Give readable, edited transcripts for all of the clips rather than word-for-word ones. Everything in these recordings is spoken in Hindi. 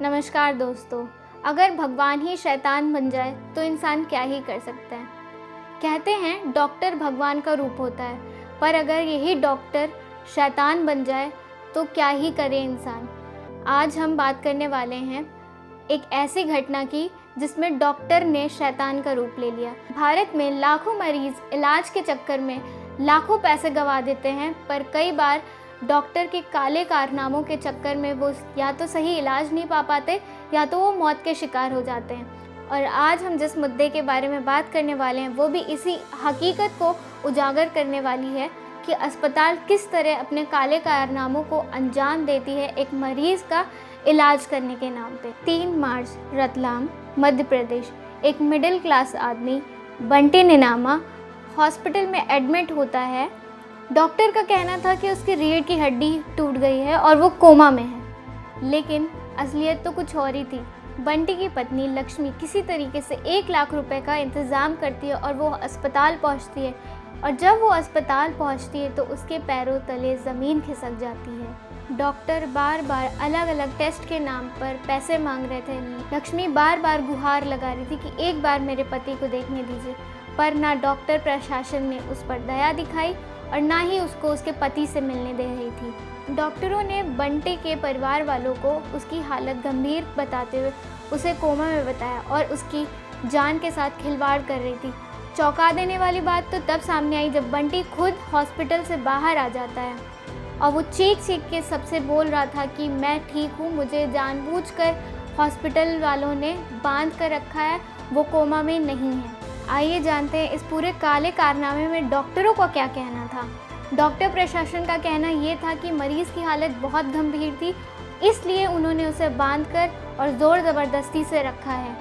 नमस्कार दोस्तों। अगर भगवान ही शैतान बन जाए तो इंसान क्या ही कर सकता है। कहते हैं डॉक्टर भगवान का रूप होता है, पर अगर यही डॉक्टर शैतान बन जाए तो क्या ही करे इंसान। आज हम बात करने वाले हैं एक ऐसी घटना की जिसमें डॉक्टर ने शैतान का रूप ले लिया। भारत में लाखों मरीज इलाज के चक्कर में लाखों पैसे गंवा देते हैं, पर कई बार डॉक्टर के काले कारनामों के चक्कर में वो या तो सही इलाज नहीं पा पाते या तो वो मौत के शिकार हो जाते हैं। और आज हम जिस मुद्दे के बारे में बात करने वाले हैं वो भी इसी हकीकत को उजागर करने वाली है कि अस्पताल किस तरह अपने काले कारनामों को अंजाम देती है एक मरीज़ का इलाज करने के नाम पे। 3 मार्च रतलाम मध्य प्रदेश, एक मिडिल क्लास आदमी बंटी निनामा हॉस्पिटल में एडमिट होता है। डॉक्टर का कहना था कि उसकी रीढ़ की हड्डी टूट गई है और वो कोमा में है, लेकिन असलियत तो कुछ और ही थी। बंटी की पत्नी लक्ष्मी किसी तरीके से 1 लाख रुपए का इंतज़ाम करती है और वो अस्पताल पहुंचती है। और जब वो अस्पताल पहुंचती है तो उसके पैरों तले ज़मीन खिसक जाती है। डॉक्टर बार बार अलग अलग टेस्ट के नाम पर पैसे मांग रहे थे। लक्ष्मी बार बार गुहार लगा रही थी कि एक बार मेरे पति को देखने दीजिए, पर ना डॉक्टर प्रशासन ने उस पर दया दिखाई और ना ही उसको उसके पति से मिलने दे रही थी। डॉक्टरों ने बंटी के परिवार वालों को उसकी हालत गंभीर बताते हुए उसे कोमा में बताया और उसकी जान के साथ खिलवाड़ कर रही थी। चौंका देने वाली बात तो तब सामने आई जब बंटी खुद हॉस्पिटल से बाहर आ जाता है और वो चीख चीख के सबसे बोल रहा था कि मैं ठीक हूँ, मुझे जानबूझकर हॉस्पिटल वालों ने बांध कर रखा है, वो कोमा में नहीं है। आइए जानते हैं इस पूरे काले कारनामे में डॉक्टरों का क्या कहना था। डॉक्टर प्रशासन का कहना ये था कि मरीज़ की हालत बहुत गंभीर थी, इसलिए उन्होंने उसे बांधकर और ज़ोर ज़बरदस्ती से रखा है,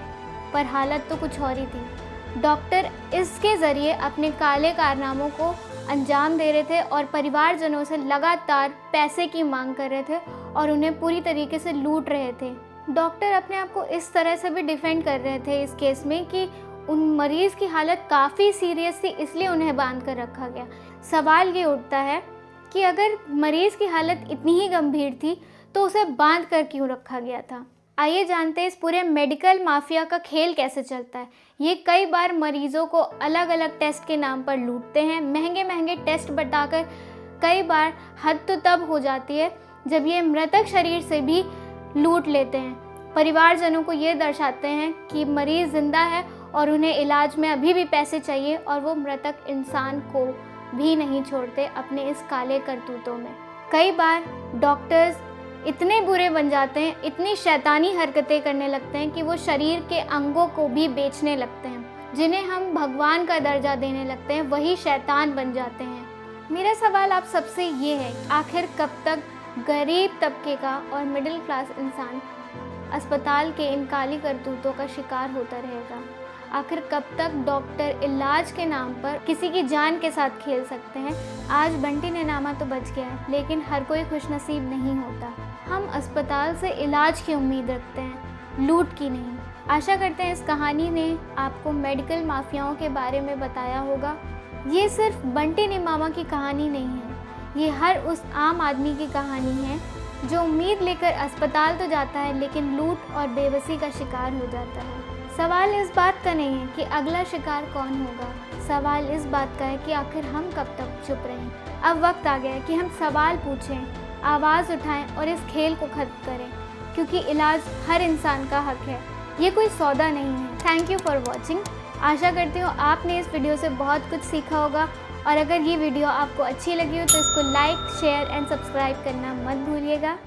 पर हालत तो कुछ और ही थी। डॉक्टर इसके ज़रिए अपने काले कारनामों को अंजाम दे रहे थे और परिवारजनों से लगातार पैसे की मांग कर रहे थे और उन्हें पूरी तरीके से लूट रहे थे। डॉक्टर अपने आप को इस तरह से भी डिफेंड कर रहे थे इस केस में कि उन मरीज़ की हालत काफ़ी सीरियस थी, इसलिए उन्हें बांध कर रखा गया। सवाल ये उठता है कि अगर मरीज़ की हालत इतनी ही गंभीर थी तो उसे बांध कर क्यों रखा गया था। आइए जानते हैं इस पूरे मेडिकल माफिया का खेल कैसे चलता है। ये कई बार मरीज़ों को अलग अलग टेस्ट के नाम पर लूटते हैं, महंगे महंगे टेस्ट बताकर। कई बार हद तो तब हो जाती है जब ये मृतक शरीर से भी लूट लेते हैं। परिवारजनों को ये दर्शाते हैं कि मरीज़ ज़िंदा है और उन्हें इलाज में अभी भी पैसे चाहिए, और वो मृतक इंसान को भी नहीं छोड़ते अपने इस काले करतूतों में। कई बार डॉक्टर्स इतने बुरे बन जाते हैं, इतनी शैतानी हरकतें करने लगते हैं कि वो शरीर के अंगों को भी बेचने लगते हैं। जिन्हें हम भगवान का दर्जा देने लगते हैं वही शैतान बन जाते हैं। मेरा सवाल आप सबसे ये है, आखिर कब तक गरीब तबके का और मिडिल क्लास इंसान अस्पताल के इन काली करतूतों का शिकार होता रहेगा। आखिर कब तक डॉक्टर इलाज के नाम पर किसी की जान के साथ खेल सकते हैं। आज बंटी निनामा तो बच गया है, लेकिन हर कोई खुशनसीब नहीं होता। हम अस्पताल से इलाज की उम्मीद रखते हैं, लूट की नहीं। आशा करते हैं इस कहानी ने आपको मेडिकल माफियाओं के बारे में बताया होगा। ये सिर्फ बंटी निनामा की कहानी नहीं है, ये हर उस आम आदमी की कहानी है जो उम्मीद लेकर अस्पताल तो जाता है लेकिन लूट और बेबसी का शिकार हो जाता है। सवाल इस बात का नहीं है कि अगला शिकार कौन होगा, सवाल इस बात का है कि आखिर हम कब तक चुप रहें। अब वक्त आ गया है कि हम सवाल पूछें, आवाज़ उठाएं और इस खेल को खत्म करें, क्योंकि इलाज हर इंसान का हक है, ये कोई सौदा नहीं है। Thank you for watching. आशा करती हूँ आपने इस वीडियो से बहुत कुछ सीखा होगा, और अगर ये वीडियो आपको अच्छी लगी हो तो इसको लाइक, शेयर एंड सब्सक्राइब करना मत भूलिएगा।